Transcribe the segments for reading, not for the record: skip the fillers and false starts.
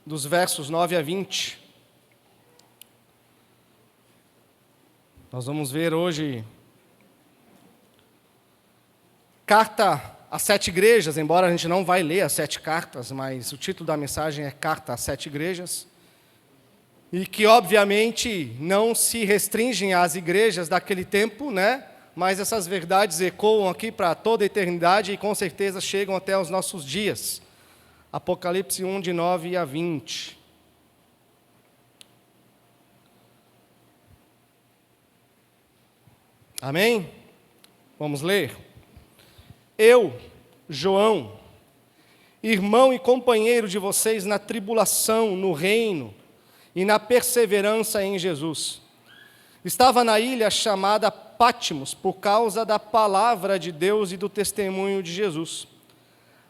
Dos versos 9 a 20. Nós vamos ver hoje carta às 7 igrejas, embora a gente não vai ler as 7 cartas, mas o título da mensagem é Carta às 7 igrejas, e que obviamente não se restringem às igrejas daquele tempo, né? Mas essas verdades ecoam aqui para toda a eternidade e com certeza chegam até os nossos dias. Apocalipse 1, de 9 a 20. Amém? Vamos ler? Eu, João, irmão e companheiro de vocês na tribulação, no reino e na perseverança em Jesus, estava na ilha chamada Patmos por causa da palavra de Deus e do testemunho de Jesus.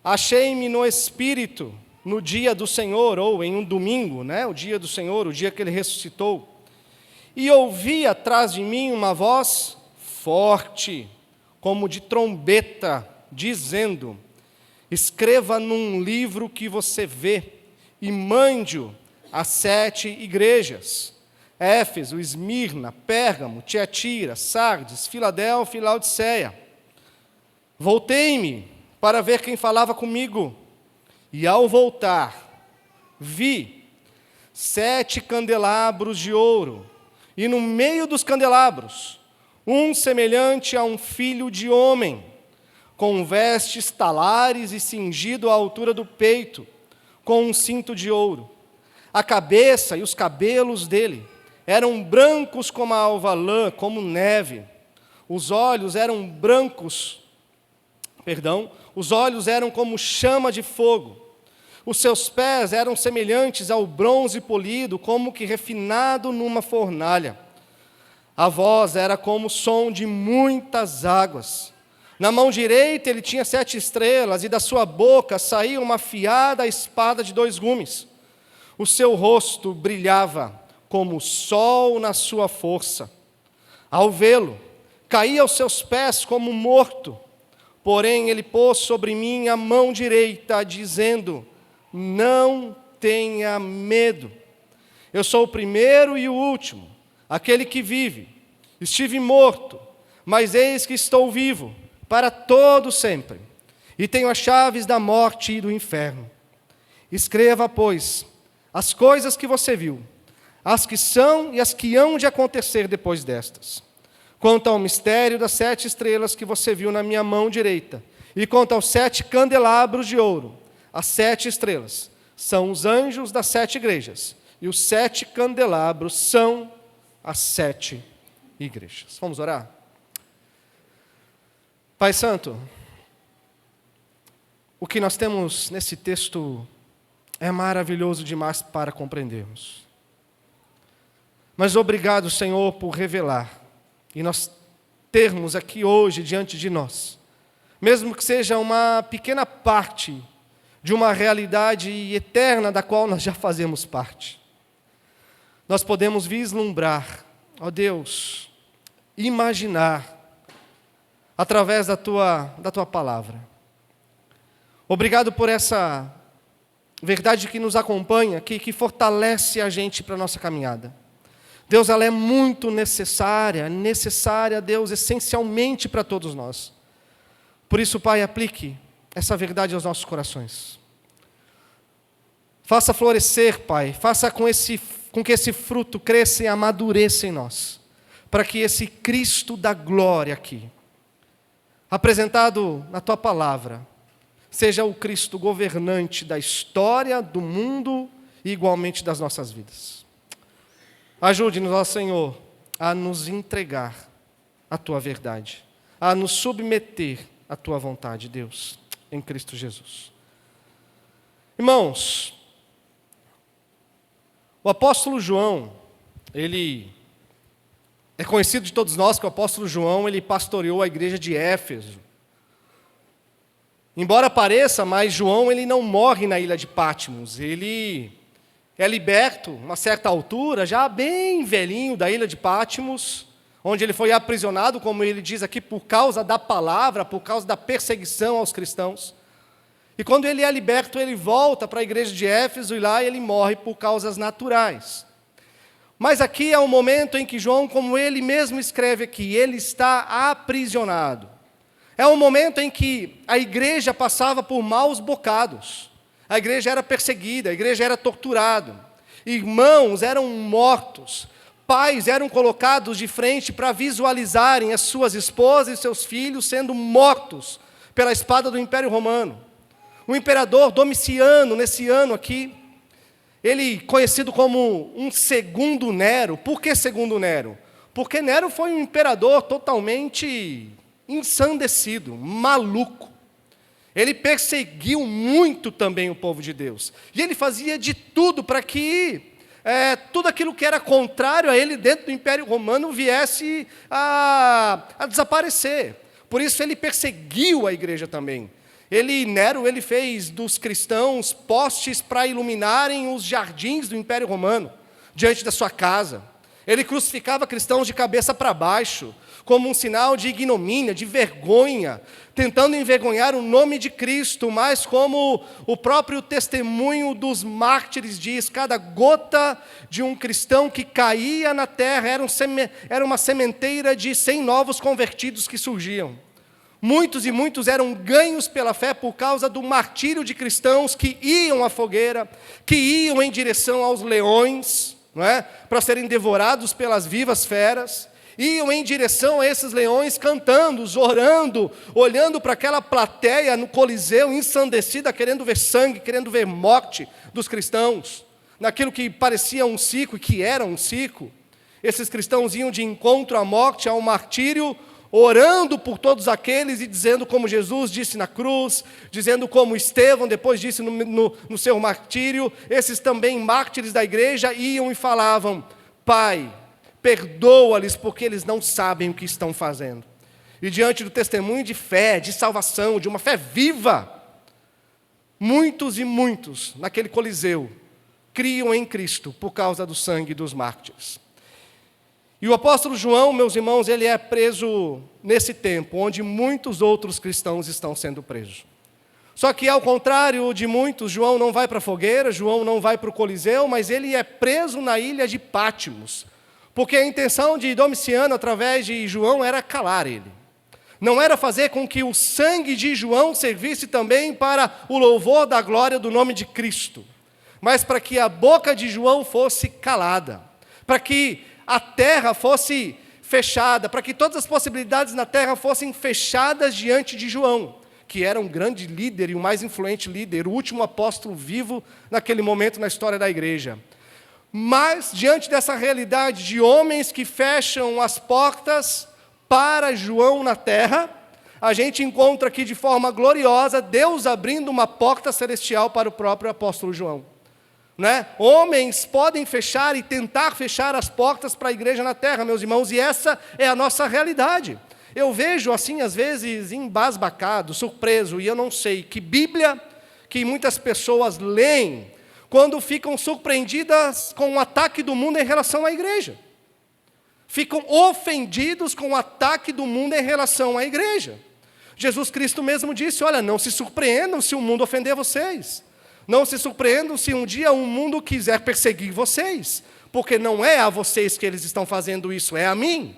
Achei-me no Espírito no dia do Senhor, ou em um domingo, né? O dia do Senhor, o dia que Ele ressuscitou. E ouvi atrás de mim uma voz forte, como de trombeta, dizendo: escreva num livro que você vê e mande-o às 7 igrejas: Éfeso, Esmirna, Pérgamo, Tiatira, Sardes, Filadélfia e Laodiceia. Voltei-me para ver quem falava comigo, e ao voltar, vi 7 candelabros de ouro, e no meio dos candelabros, um semelhante a um filho de homem, com vestes talares e cingido à altura do peito, com um cinto de ouro. A cabeça e os cabelos dele eram brancos como a alva lã, como neve. Os olhos eram como chama de fogo. Os seus pés eram semelhantes ao bronze polido, como que refinado numa fornalha. A voz era como o som de muitas águas. Na mão direita ele tinha 7 estrelas, e da sua boca saía uma afiada espada de 2 gumes. O seu rosto brilhava como o sol na sua força. Ao vê-lo, caí aos seus pés como morto. Porém ele pôs sobre mim a mão direita, dizendo: não tenha medo. Eu sou o primeiro e o último, aquele que vive. Estive morto, mas eis que estou vivo, para todo sempre, e tenho as chaves da morte e do inferno. Escreva, pois, as coisas que você viu, as que são e as que hão de acontecer depois destas. Quanto ao mistério das 7 estrelas que você viu na minha mão direita, e quanto aos 7 candelabros de ouro, as 7 estrelas são os anjos das 7 igrejas, e os 7 candelabros são as 7 igrejas. Vamos orar? Pai Santo, o que nós temos nesse texto é maravilhoso demais para compreendermos. Mas obrigado, Senhor, por revelar, e nós termos aqui hoje diante de nós, mesmo que seja uma pequena parte de uma realidade eterna da qual nós já fazemos parte. Nós podemos vislumbrar, ó Deus, imaginar, através da tua palavra. Obrigado por essa verdade que nos acompanha, que fortalece a gente para a nossa caminhada. Deus, ela é muito necessária, Deus, essencialmente para todos nós. Por isso, Pai, aplique essa verdade aos nossos corações. Faça florescer, Pai, faça com que esse fruto cresça e amadureça em nós, para que esse Cristo da glória aqui, apresentado na Tua palavra, seja o Cristo governante da história, do mundo e igualmente das nossas vidas. Ajude-nos, ó Senhor, a nos entregar à Tua verdade, a nos submeter à Tua vontade, Deus, em Cristo Jesus. Irmãos, o apóstolo João, ele é conhecido de todos nós que o apóstolo João, ele pastoreou a igreja de Éfeso. Embora pareça, mas João, ele não morre na ilha de Patmos. Ele é liberto, uma certa altura, já bem velhinho, da ilha de Patmos, onde ele foi aprisionado, como ele diz aqui, por causa da palavra, por causa da perseguição aos cristãos. E quando ele é liberto, ele volta para a igreja de Éfeso e lá ele morre por causas naturais. Mas aqui é o momento em que João, como ele mesmo escreve aqui, ele está aprisionado. É um momento em que a igreja passava por maus bocados. A igreja era perseguida, a igreja era torturada. Irmãos eram mortos. Pais eram colocados de frente para visualizarem as suas esposas e seus filhos sendo mortos pela espada do Império Romano. O imperador Domiciano, nesse ano aqui, ele conhecido como um segundo Nero. Por que segundo Nero? Porque Nero foi um imperador totalmente ensandecido, maluco. Ele perseguiu muito também o povo de Deus. E ele fazia de tudo para que tudo aquilo que era contrário a ele dentro do Império Romano viesse a desaparecer. Por isso ele perseguiu a igreja também. Nero fez dos cristãos postes para iluminarem os jardins do Império Romano, diante da sua casa. Ele crucificava cristãos de cabeça para baixo, como um sinal de ignomínia, de vergonha, tentando envergonhar o nome de Cristo, mas como o próprio testemunho dos mártires diz, cada gota de um cristão que caía na terra era uma sementeira de 100 novos convertidos que surgiam. Muitos e muitos eram ganhos pela fé por causa do martírio de cristãos que iam à fogueira, que iam em direção aos leões, não é? Para serem devorados pelas vivas feras, iam em direção a esses leões cantando, orando, olhando para aquela plateia no Coliseu ensandecida, querendo ver sangue, querendo ver morte dos cristãos, naquilo que parecia um ciclo e que era um ciclo. Esses cristãos iam de encontro à morte, ao martírio, orando por todos aqueles e dizendo como Jesus disse na cruz, dizendo como Estevão depois disse no seu martírio. Esses também mártires da igreja iam e falavam: Pai, perdoa-lhes porque eles não sabem o que estão fazendo. E diante do testemunho de fé, de salvação, de uma fé viva, muitos e muitos naquele Coliseu criam em Cristo por causa do sangue dos mártires. E o apóstolo João, meus irmãos, ele é preso nesse tempo, onde muitos outros cristãos estão sendo presos. Só que, ao contrário de muitos, João não vai para a fogueira, João não vai para o Coliseu, mas ele é preso na ilha de Pátimos, porque a intenção de Domiciano, através de João, era calar ele. Não era fazer com que o sangue de João servisse também para o louvor da glória do nome de Cristo, mas para que a boca de João fosse calada, para que a terra fosse fechada, para que todas as possibilidades na terra fossem fechadas diante de João, que era um grande líder e o mais influente líder, o último apóstolo vivo naquele momento na história da igreja. Mas, diante dessa realidade de homens que fecham as portas para João na terra, a gente encontra aqui de forma gloriosa Deus abrindo uma porta celestial para o próprio apóstolo João. Né? Homens podem fechar e tentar fechar as portas para a igreja na terra, meus irmãos, e essa é a nossa realidade. Eu vejo assim, às vezes, embasbacado, surpreso, e eu não sei que Bíblia que muitas pessoas leem quando ficam surpreendidas com o ataque do mundo em relação à igreja. Ficam ofendidos com o ataque do mundo em relação à igreja. Jesus Cristo mesmo disse: olha, não se surpreendam se o mundo ofender vocês. Não se surpreendam se um dia o mundo quiser perseguir vocês, porque não é a vocês que eles estão fazendo isso, é a mim.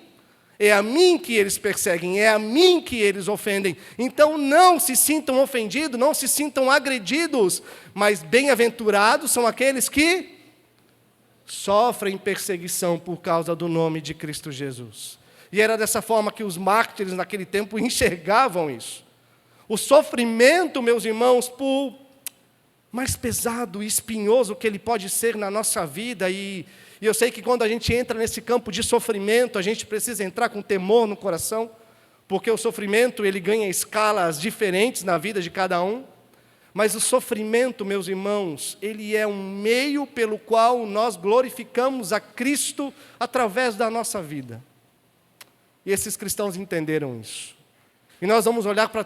É a mim que eles perseguem, é a mim que eles ofendem. Então não se sintam ofendidos, não se sintam agredidos, mas bem-aventurados são aqueles que sofrem perseguição por causa do nome de Cristo Jesus. E era dessa forma que os mártires naquele tempo enxergavam isso. O sofrimento, meus irmãos, por mais pesado e espinhoso que ele pode ser na nossa vida, e eu sei que quando a gente entra nesse campo de sofrimento, a gente precisa entrar com temor no coração, porque o sofrimento ele ganha escalas diferentes na vida de cada um, mas o sofrimento, meus irmãos, ele é um meio pelo qual nós glorificamos a Cristo através da nossa vida. E esses cristãos entenderam isso. E nós vamos olhar para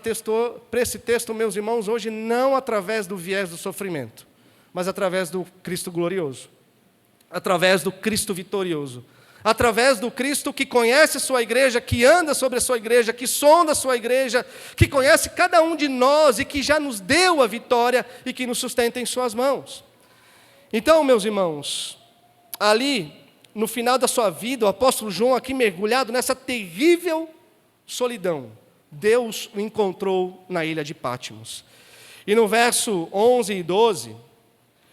esse texto, meus irmãos, hoje não através do viés do sofrimento, mas através do Cristo glorioso, através do Cristo vitorioso, através do Cristo que conhece a sua igreja, que anda sobre a sua igreja, que sonda a sua igreja, que conhece cada um de nós e que já nos deu a vitória e que nos sustenta em suas mãos. Então, meus irmãos, ali, no final da sua vida, o apóstolo João aqui mergulhado nessa terrível solidão, Deus o encontrou na ilha de Patmos. E no verso 11 e 12,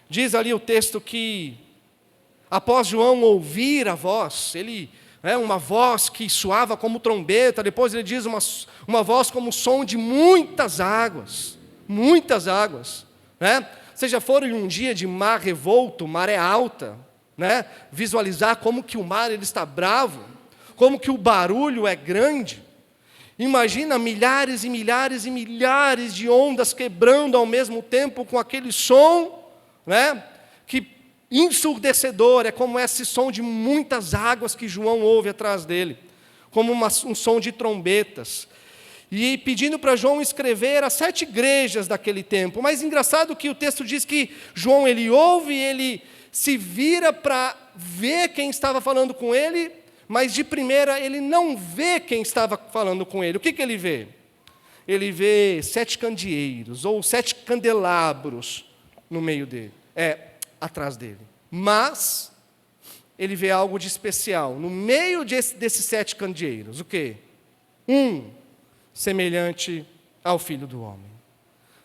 diz ali o texto que, após João ouvir a voz, uma voz que soava como trombeta, depois ele diz uma voz como o som de muitas águas, né? Vocês já foram em um dia de mar revolto, maré alta, né? Visualizar como que o mar ele está bravo, como que o barulho é grande. Imagina milhares e milhares e milhares de ondas quebrando ao mesmo tempo com aquele som, né? Que ensurdecedor, é como esse som de muitas águas que João ouve atrás dele, como um som de trombetas. E pedindo para João escrever as 7 igrejas daquele tempo. Mas engraçado que o texto diz que João ele ouve, ele se vira para ver quem estava falando com ele, mas de primeira ele não vê quem estava falando com ele. O que ele vê? Ele vê 7 candeeiros, ou 7 candelabros no meio dele, atrás dele. Mas ele vê algo de especial. No meio desses 7 candeeiros, o quê? Semelhante ao Filho do Homem.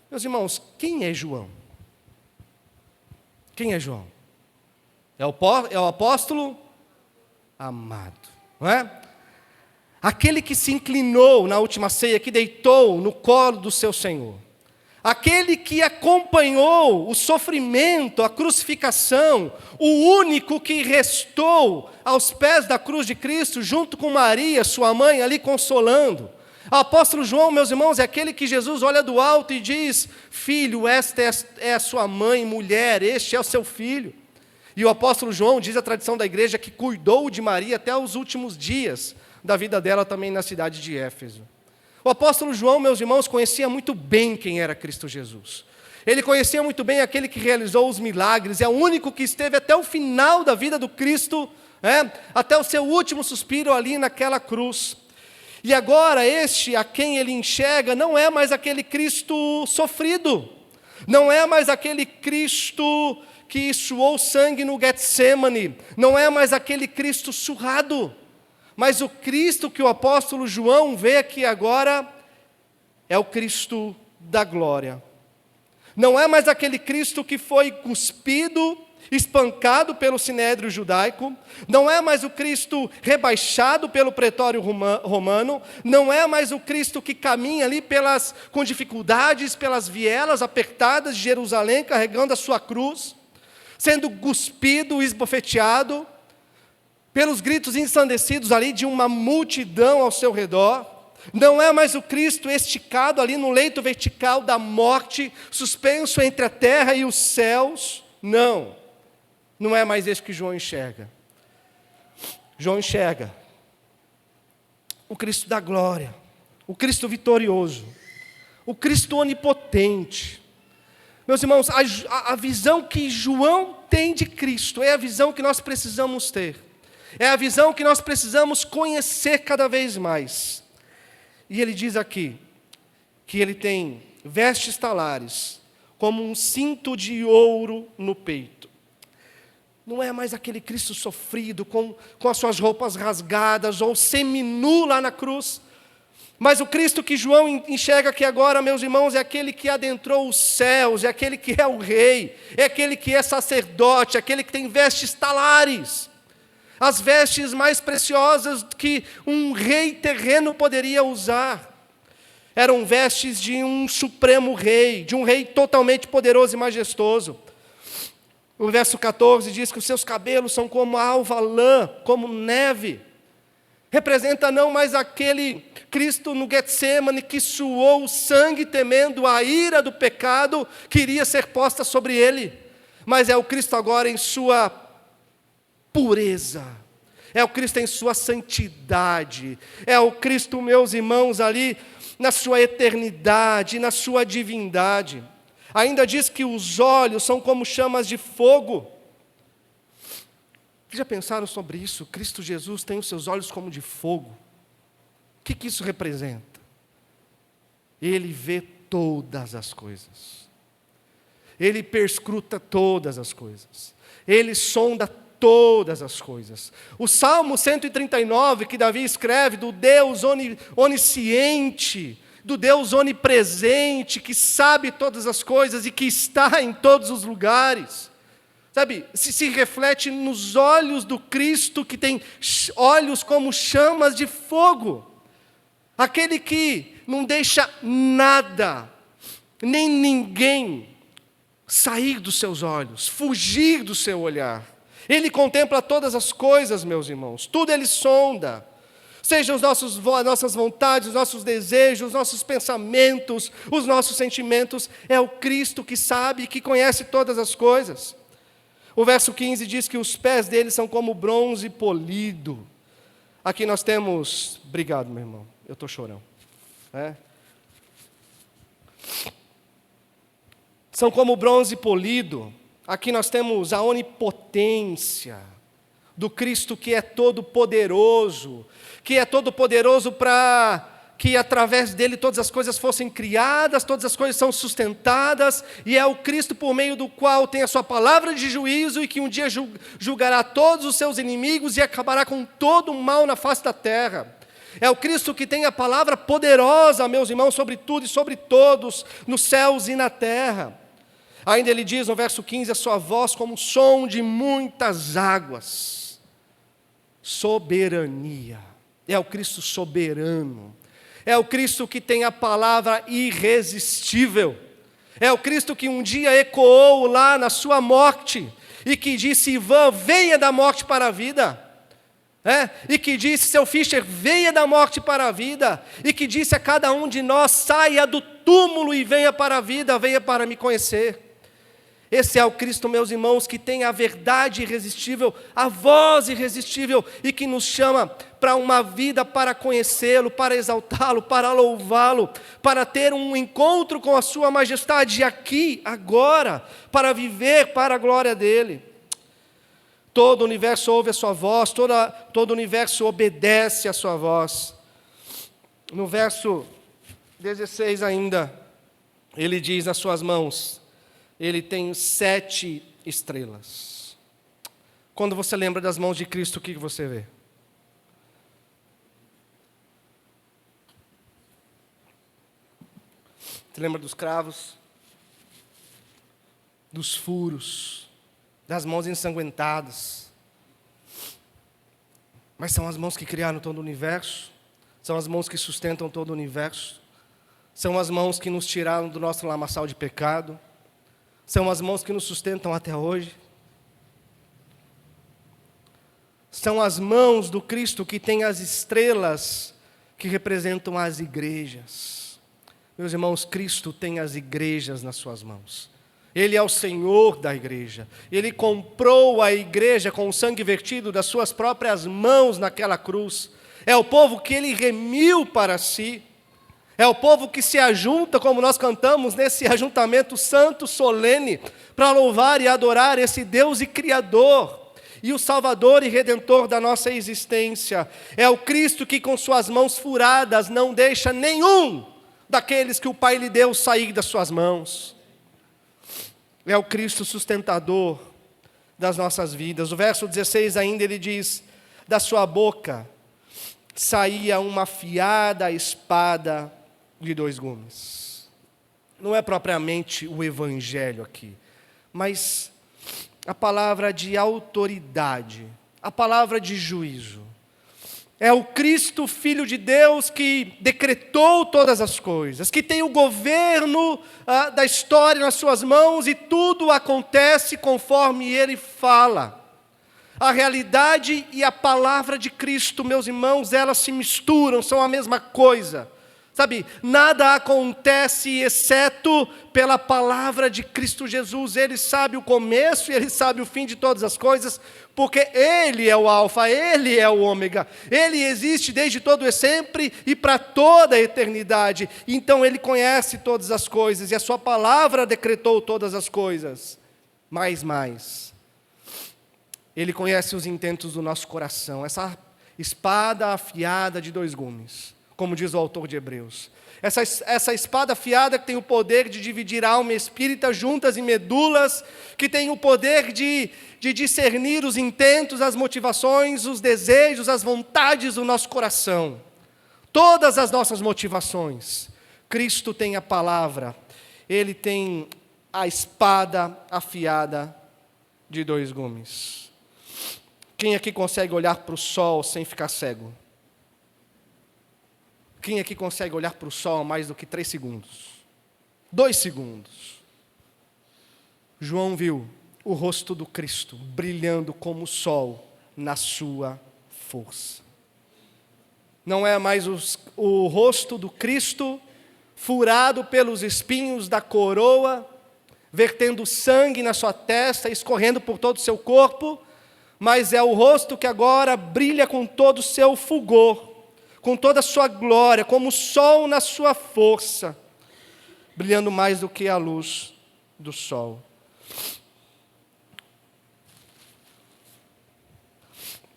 Meus irmãos, quem é João? Quem é João? É o apóstolo amado, não é? Aquele que se inclinou na última ceia, que deitou no colo do seu Senhor. Aquele que acompanhou o sofrimento, a crucificação, o único que restou aos pés da cruz de Cristo, junto com Maria, sua mãe, ali consolando. O apóstolo João, meus irmãos, é aquele que Jesus olha do alto e diz: filho, esta é a sua mãe, mulher, este é o seu filho. E o apóstolo João, diz a tradição da igreja, que cuidou de Maria até os últimos dias da vida dela também na cidade de Éfeso. O apóstolo João, meus irmãos, conhecia muito bem quem era Cristo Jesus. Ele conhecia muito bem aquele que realizou os milagres, é o único que esteve até o final da vida do Cristo, até o seu último suspiro ali naquela cruz. E agora este a quem ele enxerga não é mais aquele Cristo sofrido, não é mais aquele Cristo que suou sangue no Getsemane, não é mais aquele Cristo surrado, mas o Cristo que o apóstolo João vê aqui agora é o Cristo da glória. Não é mais aquele Cristo que foi cuspido, espancado pelo sinédrio judaico, não é mais o Cristo rebaixado pelo pretório romano, não é mais o Cristo que caminha ali com dificuldades, pelas vielas apertadas de Jerusalém, carregando a sua cruz, sendo cuspido, esbofeteado, pelos gritos ensandecidos ali de uma multidão ao seu redor. Não é mais o Cristo esticado ali no leito vertical da morte, suspenso entre a terra e os céus. Não é mais esse que João enxerga. João enxerga o Cristo da glória, o Cristo vitorioso, o Cristo onipotente. Meus irmãos, a visão que João tem de Cristo é a visão que nós precisamos ter. É a visão que nós precisamos conhecer cada vez mais. E ele diz aqui que ele tem vestes talares, como um cinto de ouro no peito. Não é mais aquele Cristo sofrido, com as suas roupas rasgadas, ou seminu lá na cruz. Mas o Cristo que João enxerga aqui agora, meus irmãos, é aquele que adentrou os céus, é aquele que é o rei, é aquele que é sacerdote, é aquele que tem vestes talares. As vestes mais preciosas que um rei terreno poderia usar. Eram vestes de um supremo rei, de um rei totalmente poderoso e majestoso. O verso 14 diz que os seus cabelos são como alva lã, como neve. Representa não mais aquele Cristo no Getsemane que suou o sangue temendo a ira do pecado que iria ser posta sobre ele. Mas é o Cristo agora em sua pureza, é o Cristo em sua santidade, é o Cristo, meus irmãos, ali na sua eternidade, na sua divindade. Ainda diz que os olhos são como chamas de fogo. Já pensaram sobre isso? Cristo Jesus tem os seus olhos como de fogo. O que isso representa? Ele vê todas as coisas. Ele perscruta todas as coisas. Ele sonda todas as coisas. O Salmo 139, que Davi escreve, do Deus onisciente, do Deus onipresente, que sabe todas as coisas e que está em todos os lugares. Sabe, se reflete nos olhos do Cristo, que tem olhos como chamas de fogo. Aquele que não deixa nada, nem ninguém sair dos seus olhos, fugir do seu olhar. Ele contempla todas as coisas, meus irmãos, tudo Ele sonda. Sejam as nossas vontades, os nossos desejos, os nossos pensamentos, os nossos sentimentos. É o Cristo que sabe e que conhece todas as coisas. O verso 15 diz que os pés dele são como bronze polido. Aqui nós temos... Obrigado, meu irmão, eu estou chorando. São como bronze polido. Aqui nós temos a onipotência do Cristo, que é todo poderoso para que através dele todas as coisas fossem criadas, todas as coisas são sustentadas, e é o Cristo por meio do qual tem a sua palavra de juízo, e que um dia julgará todos os seus inimigos e acabará com todo o mal na face da terra. É o Cristo que tem a palavra poderosa, meus irmãos, sobre tudo e sobre todos, nos céus e na terra. Ainda ele diz no verso 15, a sua voz como o som de muitas águas. Soberania. É o Cristo soberano. É o Cristo que tem a palavra irresistível. É o Cristo que um dia ecoou lá na sua morte e que disse: Ivan, venha da morte para a vida. E que disse: seu Fischer, venha da morte para a vida. E que disse a cada um de nós: saia do túmulo e venha para a vida, venha para me conhecer. Esse é o Cristo, meus irmãos, que tem a verdade irresistível, a voz irresistível, e que nos chama para uma vida para conhecê-lo, para exaltá-lo, para louvá-lo, para ter um encontro com a sua majestade aqui, agora, para viver para a glória dele. Todo o universo ouve a sua voz, todo o universo obedece a sua voz. No verso 16 ainda, ele diz: nas suas mãos ele tem 7 estrelas. Quando você lembra das mãos de Cristo, o que você vê? Você lembra dos cravos? Dos furos? Das mãos ensanguentadas? Mas são as mãos que criaram todo o universo? São as mãos que sustentam todo o universo? São as mãos que nos tiraram do nosso lamaçal de pecado? São as mãos que nos sustentam até hoje? São as mãos do Cristo que tem as estrelas que representam as igrejas. Meus irmãos, Cristo tem as igrejas nas suas mãos. Ele é o Senhor da igreja. Ele comprou a igreja com o sangue vertido das suas próprias mãos naquela cruz. É o povo que Ele remiu para si. É o povo que se ajunta, como nós cantamos, nesse ajuntamento santo, solene, para louvar e adorar esse Deus e Criador, e o Salvador e Redentor da nossa existência. É o Cristo que com suas mãos furadas não deixa nenhum daqueles que o Pai lhe deu sair das suas mãos. É o Cristo sustentador das nossas vidas. O verso 16 ainda ele diz: da sua boca saía uma afiada espada de 2 gumes. Não é propriamente o evangelho aqui, mas a palavra de autoridade, a palavra de juízo. É o Cristo, Filho de Deus, que decretou todas as coisas, que tem o governo da história nas suas mãos, e tudo acontece conforme Ele fala. A realidade e a palavra de Cristo, meus irmãos, elas se misturam, são a mesma coisa. Sabe, nada acontece exceto pela palavra de Cristo Jesus. Ele sabe o começo e Ele sabe o fim de todas as coisas, porque Ele é o alfa, Ele é o ômega. Ele existe desde todo e sempre e para toda a eternidade. Então Ele conhece todas as coisas e a sua palavra decretou todas as coisas. Mais. Ele conhece os intentos do nosso coração, essa espada afiada de dois gumes, como diz o autor de Hebreus. Essa espada afiada que tem o poder de dividir alma e espírito, juntas e medulas, que tem o poder de discernir os intentos, as motivações, os desejos, as vontades do nosso coração. Todas as nossas motivações. Cristo tem a palavra, Ele tem a espada afiada de dois gumes. Quem aqui consegue olhar para o sol sem ficar cego? Quem aqui consegue olhar para o sol mais do que 3 segundos? 2 segundos. João viu o rosto do Cristo brilhando como o sol na sua força. Não é mais o rosto do Cristo furado pelos espinhos da coroa, vertendo sangue na sua testa, escorrendo por todo o seu corpo, mas é o rosto que agora brilha com todo o seu fulgor, com toda a sua glória, como o sol na sua força, brilhando mais do que a luz do sol.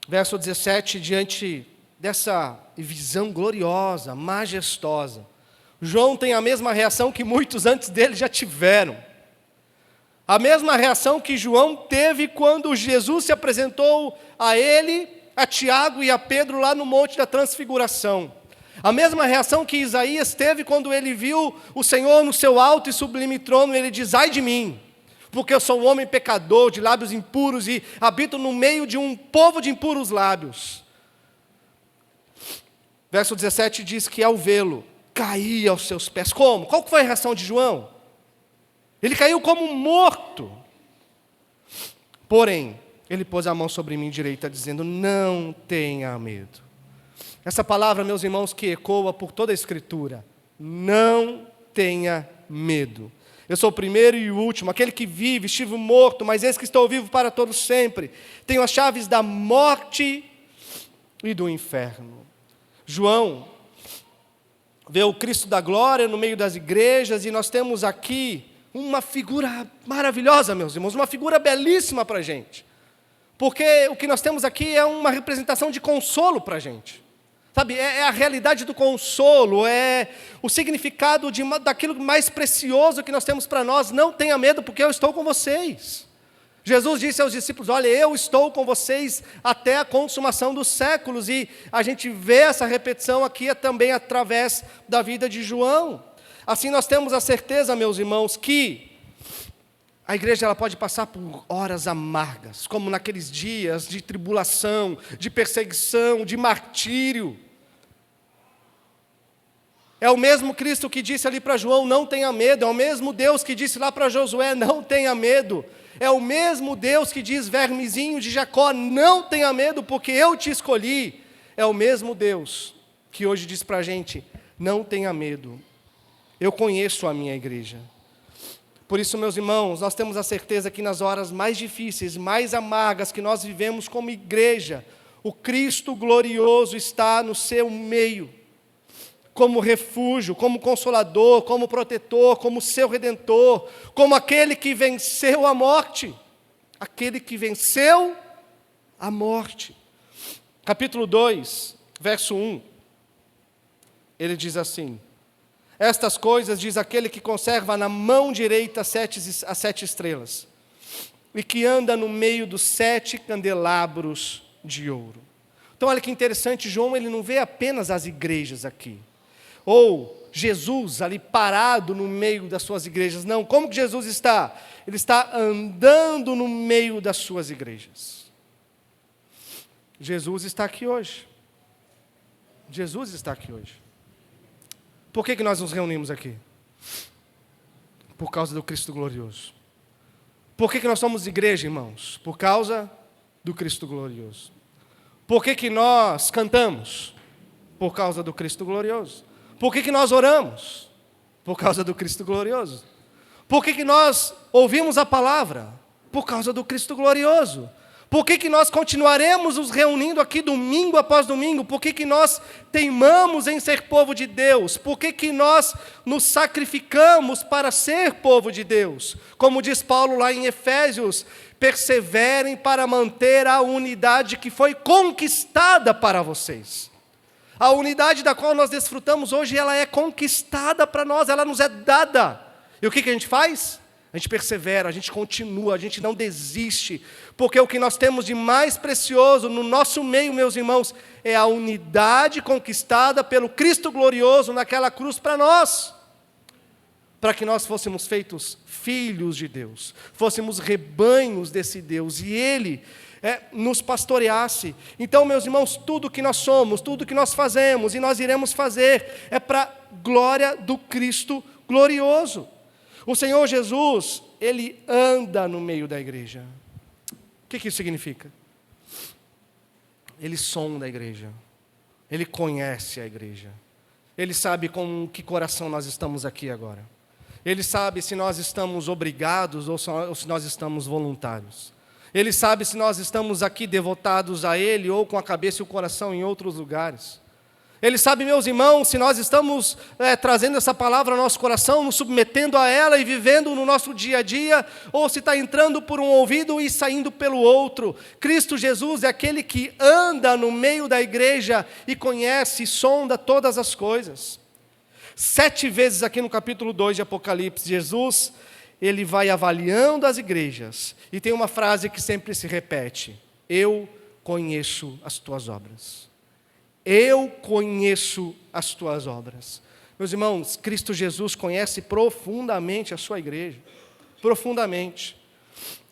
Verso 17, diante dessa visão gloriosa, majestosa, João tem a mesma reação que muitos antes dele já tiveram. A mesma reação que João teve quando Jesus se apresentou a ele, a Tiago e a Pedro lá no Monte da Transfiguração. A mesma reação que Isaías teve quando ele viu o Senhor no seu alto e sublime trono. Ele diz: ai de mim, porque eu sou um homem pecador, de lábios impuros, e habito no meio de um povo de impuros lábios. Verso 17 diz que ao vê-lo, caía aos seus pés. Como? Qual foi a reação de João? Ele caiu como morto. Porém, ele pôs a mão sobre mim direita, dizendo: não tenha medo. Essa palavra, meus irmãos, que ecoa por toda a Escritura. Não tenha medo. Eu sou o primeiro e o último, aquele que vive, estive morto, mas eis que estou vivo para todos sempre. Tenho as chaves da morte e do inferno. João vê o Cristo da glória no meio das igrejas, e nós temos aqui uma figura maravilhosa, meus irmãos, uma figura belíssima para a gente. Porque o que nós temos aqui é uma representação de consolo para a gente. Sabe, é a realidade do consolo, é o significado daquilo mais precioso que nós temos para nós. Não tenha medo, porque eu estou com vocês. Jesus disse aos discípulos: olha, eu estou com vocês até a consumação dos séculos. E a gente vê essa repetição aqui também através da vida de João. Assim nós temos a certeza, meus irmãos, que a igreja ela pode passar por horas amargas, como naqueles dias de tribulação, de perseguição, de martírio. É o mesmo Cristo que disse ali para João: não tenha medo. É o mesmo Deus que disse lá para Josué: não tenha medo. É o mesmo Deus que diz: vermezinho de Jacó, não tenha medo, porque eu te escolhi. É o mesmo Deus que hoje diz para a gente: não tenha medo. Eu conheço a minha igreja. Por isso, meus irmãos, nós temos a certeza que nas horas mais difíceis, mais amargas que nós vivemos como igreja, o Cristo glorioso está no seu meio, como refúgio, como consolador, como protetor, como seu redentor, como aquele que venceu a morte. Aquele que venceu a morte. Capítulo 2, verso 1, ele diz assim: estas coisas diz aquele que conserva na mão direita as 7 estrelas, e que anda no meio dos 7 candelabros de ouro. Então olha que interessante, João ele não vê apenas as igrejas aqui, ou Jesus ali parado no meio das suas igrejas. Não, como que Jesus está? Ele está andando no meio das suas igrejas. Jesus está aqui hoje. Jesus está aqui hoje. Por que nós nos reunimos aqui? Por causa do Cristo glorioso. Por que nós somos igreja, irmãos? Por causa do Cristo glorioso. Por que nós cantamos? Por causa do Cristo glorioso. Por que nós oramos? Por causa do Cristo glorioso. Por que nós ouvimos a palavra? Por causa do Cristo glorioso. Por que nós continuaremos nos reunindo aqui domingo após domingo? Por que nós teimamos em ser povo de Deus? Por que nós nos sacrificamos para ser povo de Deus? Como diz Paulo lá em Efésios, perseverem para manter a unidade que foi conquistada para vocês. A unidade da qual nós desfrutamos hoje, ela é conquistada para nós, ela nos é dada. E o que a gente faz? A gente persevera, a gente continua, a gente não desiste, porque o que nós temos de mais precioso no nosso meio, meus irmãos, é a unidade conquistada pelo Cristo glorioso naquela cruz para nós, para que nós fôssemos feitos filhos de Deus, fôssemos rebanhos desse Deus, e Ele nos pastoreasse. Então, meus irmãos, tudo que nós somos, tudo que nós fazemos e nós iremos fazer, é para a glória do Cristo glorioso. O Senhor Jesus, Ele anda no meio da igreja. O que isso significa? Ele sonda a igreja. Ele conhece a igreja. Ele sabe com que coração nós estamos aqui agora. Ele sabe se nós estamos obrigados ou se nós estamos voluntários. Ele sabe se nós estamos aqui devotados a Ele ou com a cabeça e o coração em outros lugares. Ele sabe, meus irmãos, se nós estamos trazendo essa palavra ao nosso coração, nos submetendo a ela e vivendo no nosso dia a dia, ou se está entrando por um ouvido e saindo pelo outro. Cristo Jesus é aquele que anda no meio da igreja e conhece e sonda todas as coisas. 7 vezes aqui no capítulo 2 de Apocalipse, Jesus, Ele vai avaliando as igrejas. E tem uma frase que sempre se repete: eu conheço as tuas obras. Eu conheço as tuas obras. Meus irmãos, Cristo Jesus conhece profundamente a sua igreja. Profundamente.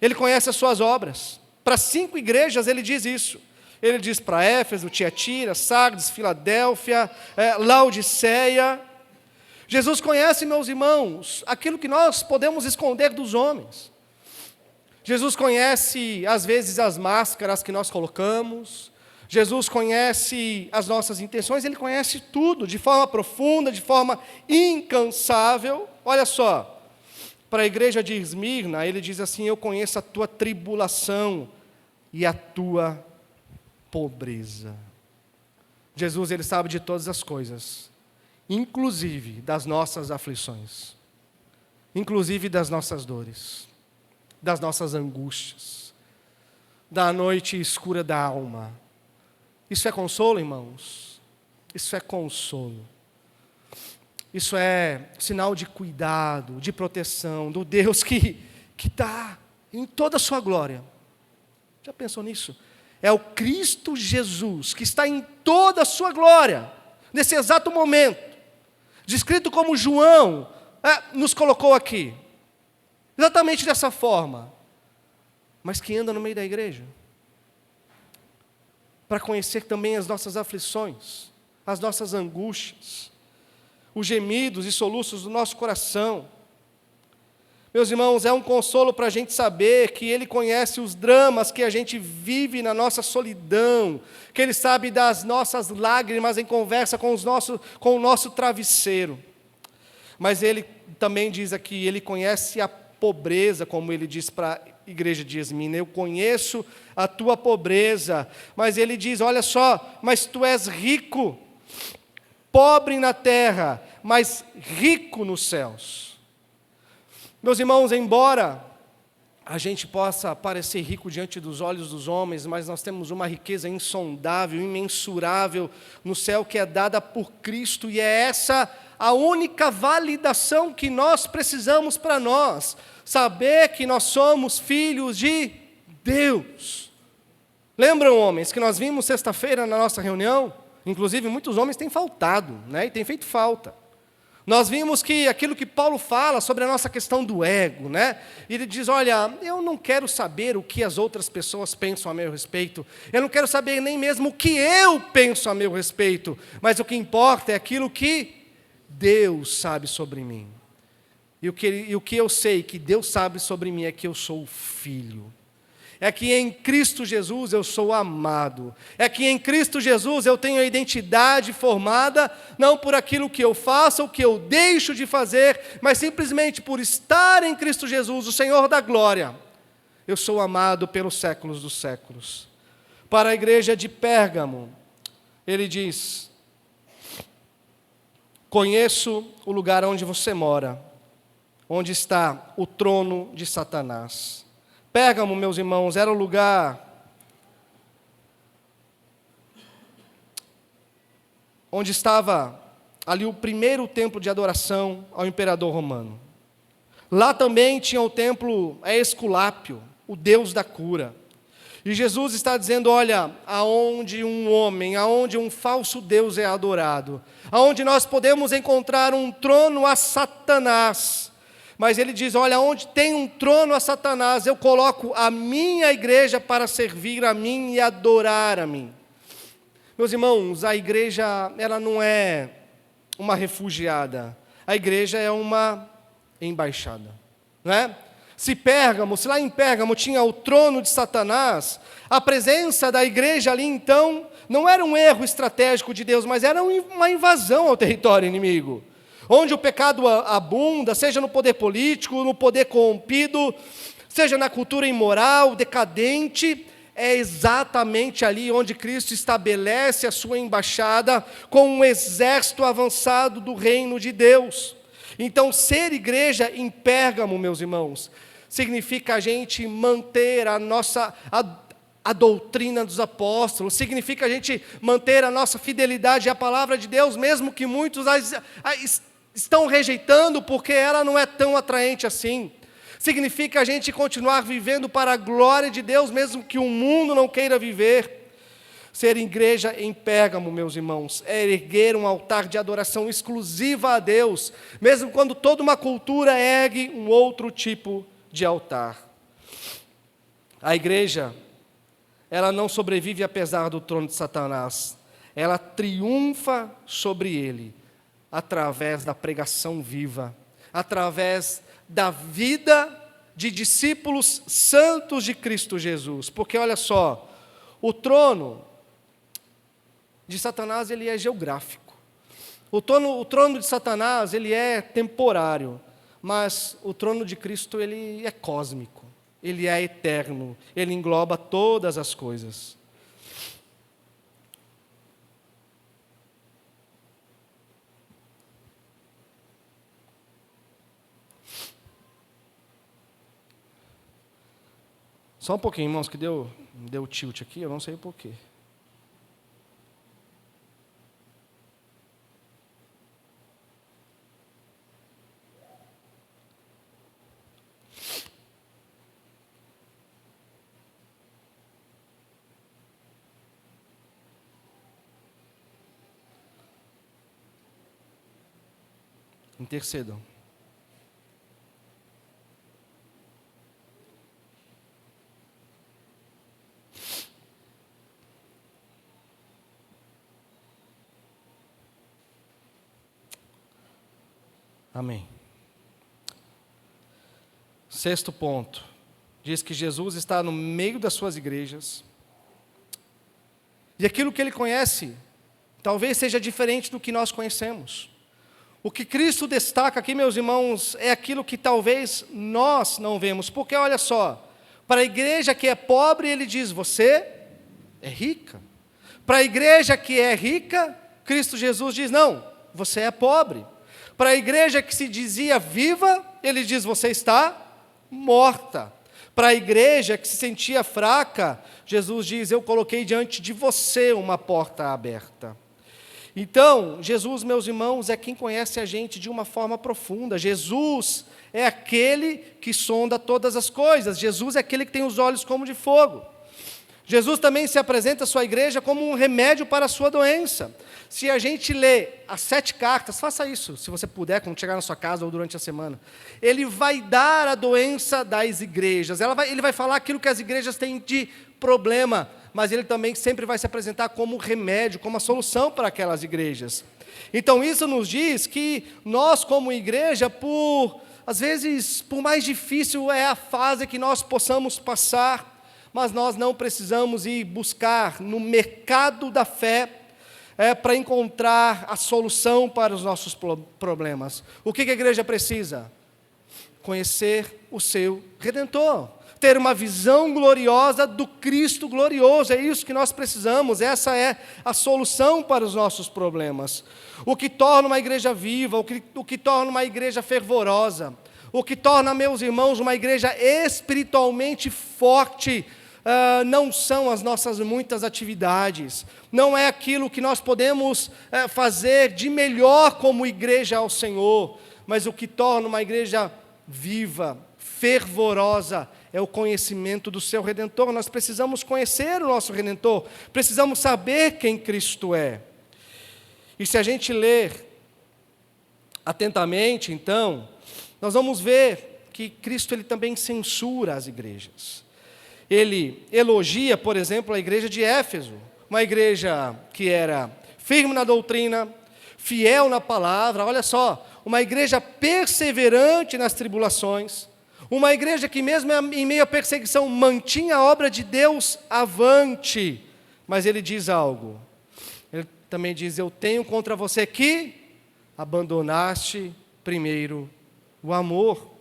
Ele conhece as suas obras. Para 5 igrejas ele diz isso. Ele diz para Éfeso, Tiatira, Sardes, Filadélfia, Laodiceia. Jesus conhece, meus irmãos, aquilo que nós podemos esconder dos homens. Jesus conhece, às vezes, as máscaras que nós colocamos. Jesus conhece as nossas intenções, Ele conhece tudo, de forma profunda, de forma incansável. Olha só, para a igreja de Esmirna, Ele diz assim: eu conheço a tua tribulação e a tua pobreza. Jesus, Ele sabe de todas as coisas, inclusive das nossas aflições, inclusive das nossas dores, das nossas angústias, da noite escura da alma. Isso é consolo, irmãos? Isso é consolo. Isso é sinal de cuidado, de proteção, do Deus que está em toda a sua glória. Já pensou nisso? É o Cristo Jesus que está em toda a sua glória, nesse exato momento, descrito como João nos colocou aqui, exatamente dessa forma, mas que anda no meio da igreja, para conhecer também as nossas aflições, as nossas angústias, os gemidos e soluços do nosso coração. Meus irmãos, é um consolo para a gente saber que Ele conhece os dramas que a gente vive na nossa solidão, que Ele sabe das nossas lágrimas em conversa com o nosso travesseiro. Mas Ele também diz aqui, Ele conhece a pobreza, como Ele diz para a igreja de Esmirna: eu conheço a tua pobreza. Mas Ele diz: olha só, mas tu és rico, pobre na terra, mas rico nos céus. Meus irmãos, embora a gente possa parecer rico diante dos olhos dos homens, mas nós temos uma riqueza insondável, imensurável no céu, que é dada por Cristo, e é essa a única validação que nós precisamos para nós, saber que nós somos filhos de Deus. Lembram, homens, que nós vimos sexta-feira na nossa reunião? Inclusive, muitos homens têm faltado, e têm feito falta. Nós vimos que aquilo que Paulo fala sobre a nossa questão do ego, ele diz: olha, eu não quero saber o que as outras pessoas pensam a meu respeito, eu não quero saber nem mesmo o que eu penso a meu respeito, mas o que importa é aquilo que Deus sabe sobre mim. E o que eu sei que Deus sabe sobre mim é que eu sou filho. É que em Cristo Jesus eu sou amado. É que em Cristo Jesus eu tenho a identidade formada, não por aquilo que eu faço ou que eu deixo de fazer, mas simplesmente por estar em Cristo Jesus, o Senhor da glória. eu sou amado pelos séculos dos séculos. Para a igreja de Pérgamo, ele diz: conheço o lugar onde você mora, onde está o trono de Satanás. Pérgamo, meus irmãos, era o lugar onde estava ali o primeiro templo de adoração ao imperador romano. Lá também tinha o templo a Esculápio, o deus da cura. E Jesus está dizendo: olha, aonde um falso Deus é adorado, aonde nós podemos encontrar um trono a Satanás. Mas ele diz: olha, onde tem um trono a Satanás, eu coloco a minha igreja para servir a mim e adorar a mim. Meus irmãos, a igreja, ela não é uma refugiada, a igreja é uma embaixada, não é? Se lá em Pérgamo tinha o trono de Satanás, a presença da igreja ali então não era um erro estratégico de Deus, mas era uma invasão ao território inimigo, onde o pecado abunda, seja no poder político, no poder corrompido, seja na cultura imoral, decadente. É exatamente ali onde Cristo estabelece a sua embaixada com um exército avançado do reino de Deus. Então, ser igreja em Pérgamo, meus irmãos, significa a gente manter a doutrina dos apóstolos, significa a gente manter a nossa fidelidade à palavra de Deus, mesmo que muitos estão rejeitando porque ela não é tão atraente assim. Significa a gente continuar vivendo para a glória de Deus, mesmo que o mundo não queira viver. Ser igreja em Pérgamo, meus irmãos, é erguer um altar de adoração exclusiva a Deus, mesmo quando toda uma cultura ergue um outro tipo de altar. A igreja, ela não sobrevive apesar do trono de Satanás, ela triunfa sobre ele, através da pregação viva, através da vida de discípulos santos de Cristo Jesus. Porque olha só, o trono de Satanás, ele é geográfico. O trono de Satanás, ele é temporário, mas o trono de Cristo, ele é cósmico, ele é eterno, ele engloba todas as coisas. Só um pouquinho, irmãos, que deu tilt aqui, eu não sei o porquê. Intercedam. Amém. Sexto ponto. Diz que Jesus está no meio das suas igrejas. E aquilo que ele conhece, talvez seja diferente do que nós conhecemos. O que Cristo destaca aqui, meus irmãos, é aquilo que talvez nós não vemos. Porque olha só, para a igreja que é pobre, ele diz: você é rica. Para a igreja que é rica, Cristo Jesus diz: não, você é pobre. Para a igreja que se dizia viva, ele diz: você está morta. Para a igreja que se sentia fraca, Jesus diz: eu coloquei diante de você uma porta aberta. Então, Jesus, meus irmãos, é quem conhece a gente de uma forma profunda. Jesus é aquele que sonda todas as coisas. Jesus é aquele que tem os olhos como de fogo. Jesus também se apresenta à sua igreja como um remédio para a sua doença. Se a gente lê as 7 cartas, faça isso, se você puder, quando chegar na sua casa ou durante a semana. Ele vai dar a doença das igrejas. Ele vai falar aquilo que as igrejas têm de problema, mas ele também sempre vai se apresentar como remédio, como a solução para aquelas igrejas. Então isso nos diz que nós, como igreja, às vezes, por mais difícil é a fase que nós possamos passar, mas nós não precisamos ir buscar no mercado da fé para encontrar a solução para os nossos problemas. O que a igreja precisa? Conhecer o seu Redentor, ter uma visão gloriosa do Cristo glorioso. É isso que nós precisamos, essa é a solução para os nossos problemas. O que torna uma igreja viva, o que torna uma igreja fervorosa, o que torna, meus irmãos, uma igreja espiritualmente forte, não são as nossas muitas atividades, não é aquilo que nós podemos fazer de melhor como igreja ao Senhor, mas o que torna uma igreja viva, fervorosa, é o conhecimento do seu Redentor. Nós precisamos conhecer o nosso Redentor, precisamos saber quem Cristo é. E se a gente ler atentamente, então, nós vamos ver que Cristo ele também censura as igrejas. Ele elogia, por exemplo, a igreja de Éfeso, uma igreja que era firme na doutrina, fiel na palavra, olha só, uma igreja perseverante nas tribulações, uma igreja que mesmo em meio à perseguição mantinha a obra de Deus avante. Mas ele diz algo, ele também diz: eu tenho contra você que abandonaste primeiro o amor.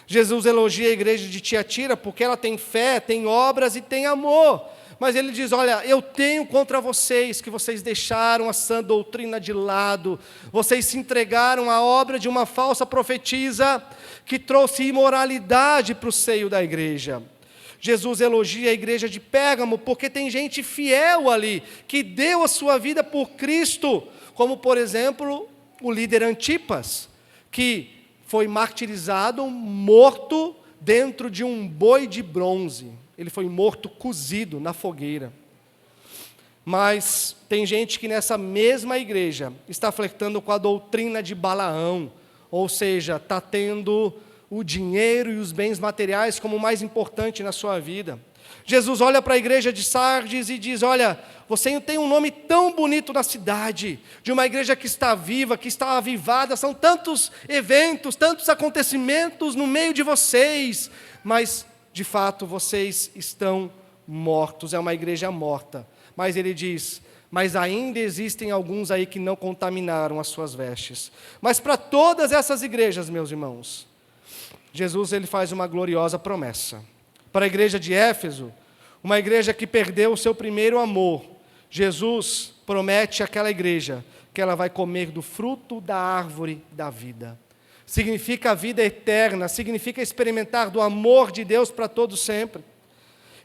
Jesus elogia a igreja de Tiatira porque ela tem fé, tem obras e tem amor. Mas ele diz: olha, eu tenho contra vocês que vocês deixaram a sã doutrina de lado, vocês se entregaram à obra de uma falsa profetisa que trouxe imoralidade para o seio da igreja. Jesus elogia a igreja de Pérgamo porque tem gente fiel ali, que deu a sua vida por Cristo, como por exemplo o líder Antipas, que foi martirizado, morto dentro de um boi de bronze. Ele foi morto cozido na fogueira. Mas tem gente que nessa mesma igreja está flertando com a doutrina de Balaão, ou seja, está tendo o dinheiro e os bens materiais como o mais importante na sua vida. Jesus olha para a igreja de Sardes e diz: olha, você tem um nome tão bonito na cidade, de uma igreja que está viva, que está avivada, são tantos eventos, tantos acontecimentos no meio de vocês, mas de fato vocês estão mortos, é uma igreja morta. Mas ele diz: mas ainda existem alguns aí que não contaminaram as suas vestes. Mas para todas essas igrejas, meus irmãos, Jesus ele faz uma gloriosa promessa. Para a igreja de Éfeso, uma igreja que perdeu o seu primeiro amor, Jesus promete àquela igreja que ela vai comer do fruto da árvore da vida. Significa a vida eterna, significa experimentar do amor de Deus para todo sempre.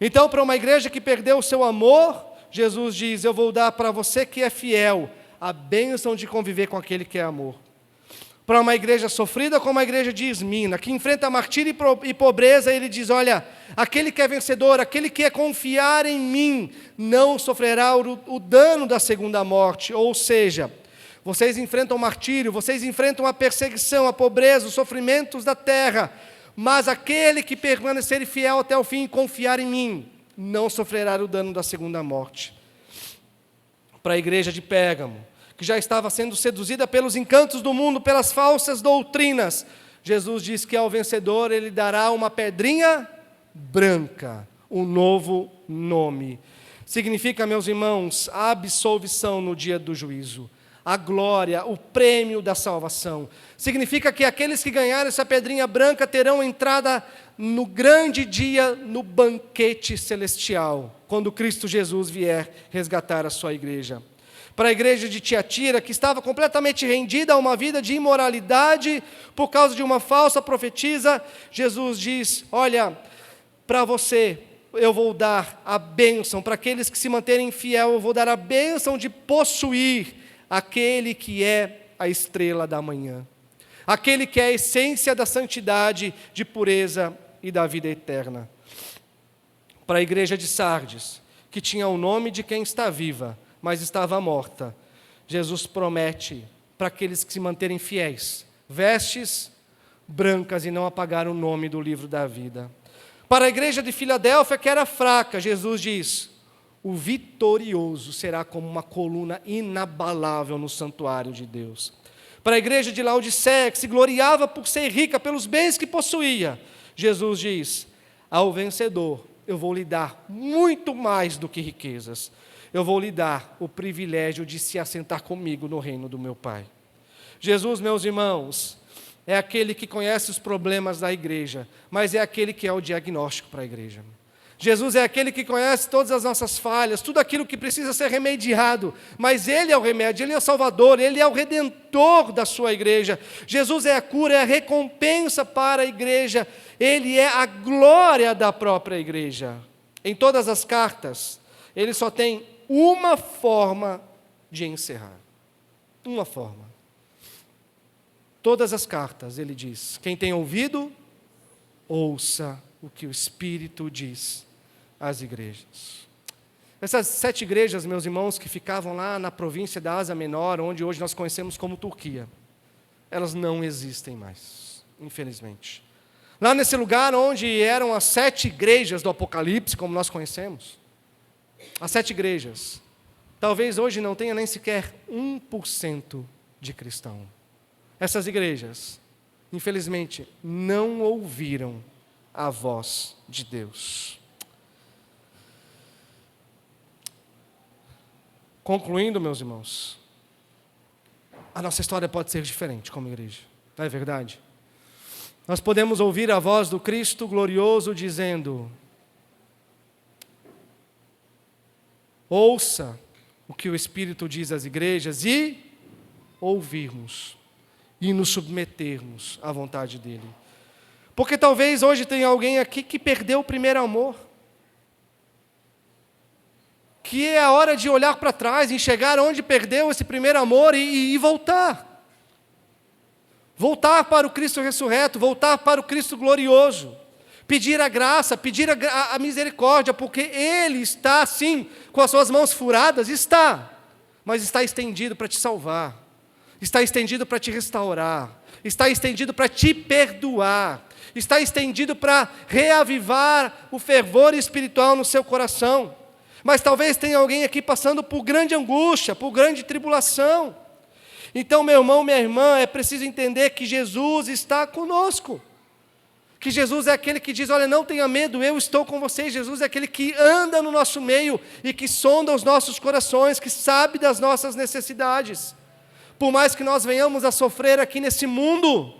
Então, para uma igreja que perdeu o seu amor, Jesus diz: eu vou dar para você que é fiel a bênção de conviver com aquele que é amor. Para uma igreja sofrida como a igreja de Esmina, que enfrenta martírio e pobreza, ele diz: olha, aquele que é vencedor, aquele que é confiar em mim, não sofrerá o dano da segunda morte. Ou seja, vocês enfrentam martírio, vocês enfrentam a perseguição, a pobreza, os sofrimentos da terra, mas aquele que permanecer fiel até o fim e confiar em mim, não sofrerá o dano da segunda morte. Para a igreja de Pérgamo, que já estava sendo seduzida pelos encantos do mundo, pelas falsas doutrinas, Jesus diz que ao vencedor ele dará uma pedrinha branca, um novo nome. Significa, meus irmãos, a absolvição no dia do juízo, a glória, o prêmio da salvação. Significa que aqueles que ganharem essa pedrinha branca terão entrada no grande dia, no banquete celestial, quando Cristo Jesus vier resgatar a sua igreja. Para a igreja de Tiatira, que estava completamente rendida a uma vida de imoralidade por causa de uma falsa profetisa, Jesus diz: olha, para você eu vou dar a bênção, para aqueles que se manterem fiel, eu vou dar a bênção de possuir aquele que é a estrela da manhã, aquele que é a essência da santidade, de pureza e da vida eterna. Para a igreja de Sardes, que tinha o nome de quem está viva, mas estava morta, Jesus promete para aqueles que se manterem fiéis, vestes brancas e não apagar o nome do livro da vida. Para a igreja de Filadélfia, que era fraca, Jesus diz: o vitorioso será como uma coluna inabalável no santuário de Deus. Para a igreja de Laodiceia, que se gloriava por ser rica, pelos bens que possuía, Jesus diz: ao vencedor eu vou lhe dar muito mais do que riquezas. Eu vou lhe dar o privilégio de se assentar comigo no reino do meu Pai. Jesus, meus irmãos, é aquele que conhece os problemas da igreja, mas é aquele que é o diagnóstico para a igreja. Jesus é aquele que conhece todas as nossas falhas, tudo aquilo que precisa ser remediado, mas Ele é o remédio, Ele é o Salvador, Ele é o Redentor da sua igreja. Jesus é a cura, é a recompensa para a igreja, Ele é a glória da própria igreja. Em todas as cartas, Ele só tem uma forma de encerrar. Uma forma. Todas as cartas, Ele diz: quem tem ouvido, ouça o que o Espírito diz às igrejas. Essas 7 igrejas, meus irmãos, que ficavam lá na província da Ásia Menor, onde hoje nós conhecemos como Turquia, elas não existem mais, infelizmente. Lá nesse lugar onde eram as 7 igrejas do Apocalipse, como nós conhecemos, as 7 igrejas, talvez hoje não tenha nem sequer 1% de cristão. Essas igrejas, infelizmente, não ouviram a voz de Deus. Concluindo, meus irmãos, a nossa história pode ser diferente como igreja, não é verdade? Nós podemos ouvir a voz do Cristo glorioso dizendo: ouça o que o Espírito diz às igrejas, e ouvirmos e nos submetermos à vontade dEle. Porque talvez hoje tenha alguém aqui que perdeu o primeiro amor, que é a hora de olhar para trás, enxergar onde perdeu esse primeiro amor e voltar. Voltar para o Cristo ressurreto, voltar para o Cristo glorioso. Pedir a graça, pedir a misericórdia, porque Ele está, sim, com as suas mãos furadas, está, mas está estendido para te salvar, está estendido para te restaurar, está estendido para te perdoar, está estendido para reavivar o fervor espiritual no seu coração. Mas talvez tenha alguém aqui passando por grande angústia, por grande tribulação. Então, meu irmão, minha irmã, é preciso entender que Jesus está conosco. Que Jesus é aquele que diz: olha, não tenha medo, eu estou com vocês. Jesus é aquele que anda no nosso meio e que sonda os nossos corações, que sabe das nossas necessidades. Por mais que nós venhamos a sofrer aqui nesse mundo,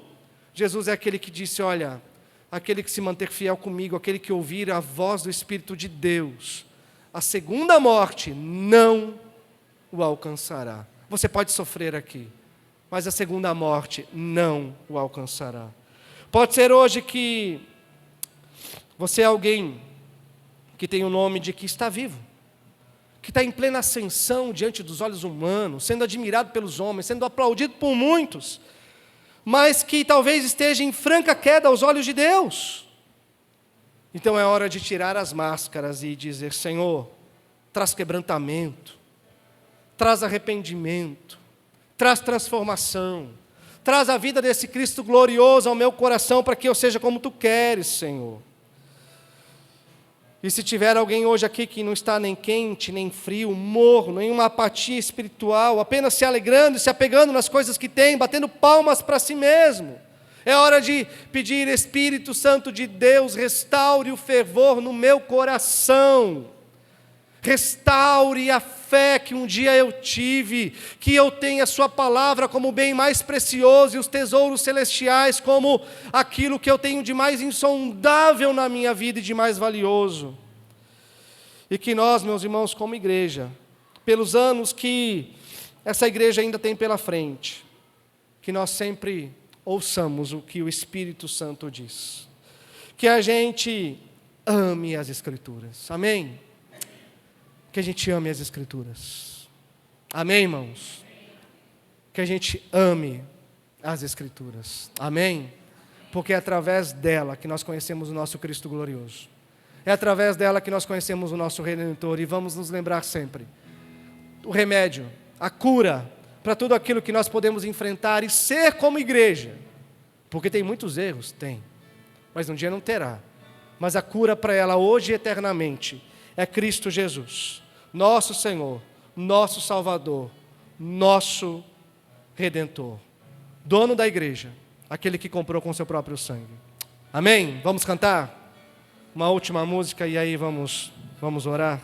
Jesus é aquele que disse: olha, aquele que se manter fiel comigo, aquele que ouvir a voz do Espírito de Deus, a segunda morte não o alcançará. Você pode sofrer aqui, mas a segunda morte não o alcançará. Pode ser hoje que você é alguém que tem o nome de que está vivo, que está em plena ascensão diante dos olhos humanos, sendo admirado pelos homens, sendo aplaudido por muitos, mas que talvez esteja em franca queda aos olhos de Deus. Então é hora de tirar as máscaras e dizer: Senhor, traz quebrantamento, traz arrependimento, traz transformação, traz a vida desse Cristo glorioso ao meu coração, para que eu seja como Tu queres, Senhor. E se tiver alguém hoje aqui que não está nem quente, nem frio, morno, nenhuma apatia espiritual, apenas se alegrando e se apegando nas coisas que tem, batendo palmas para si mesmo, é hora de pedir: Espírito Santo de Deus, restaure o fervor no meu coração. Restaure a fé que um dia eu tive, que eu tenha a Sua palavra como o bem mais precioso e os tesouros celestiais como aquilo que eu tenho de mais insondável na minha vida e de mais valioso. E que nós, meus irmãos, como igreja, pelos anos que essa igreja ainda tem pela frente, que nós sempre ouçamos o que o Espírito Santo diz. Que a gente ame as Escrituras. Amém? Que a gente ame as Escrituras. Amém, irmãos? Que a gente ame as Escrituras. Amém? Porque é através dela que nós conhecemos o nosso Cristo glorioso. É através dela que nós conhecemos o nosso Redentor. E vamos nos lembrar sempre: o remédio, a cura para tudo aquilo que nós podemos enfrentar e ser como igreja. Porque tem muitos erros, tem. Mas um dia não terá. Mas a cura para ela hoje e eternamente é Cristo Jesus, nosso Senhor, nosso Salvador, nosso Redentor, dono da igreja, aquele que comprou com seu próprio sangue. Amém? Vamos cantar uma última música e aí vamos orar.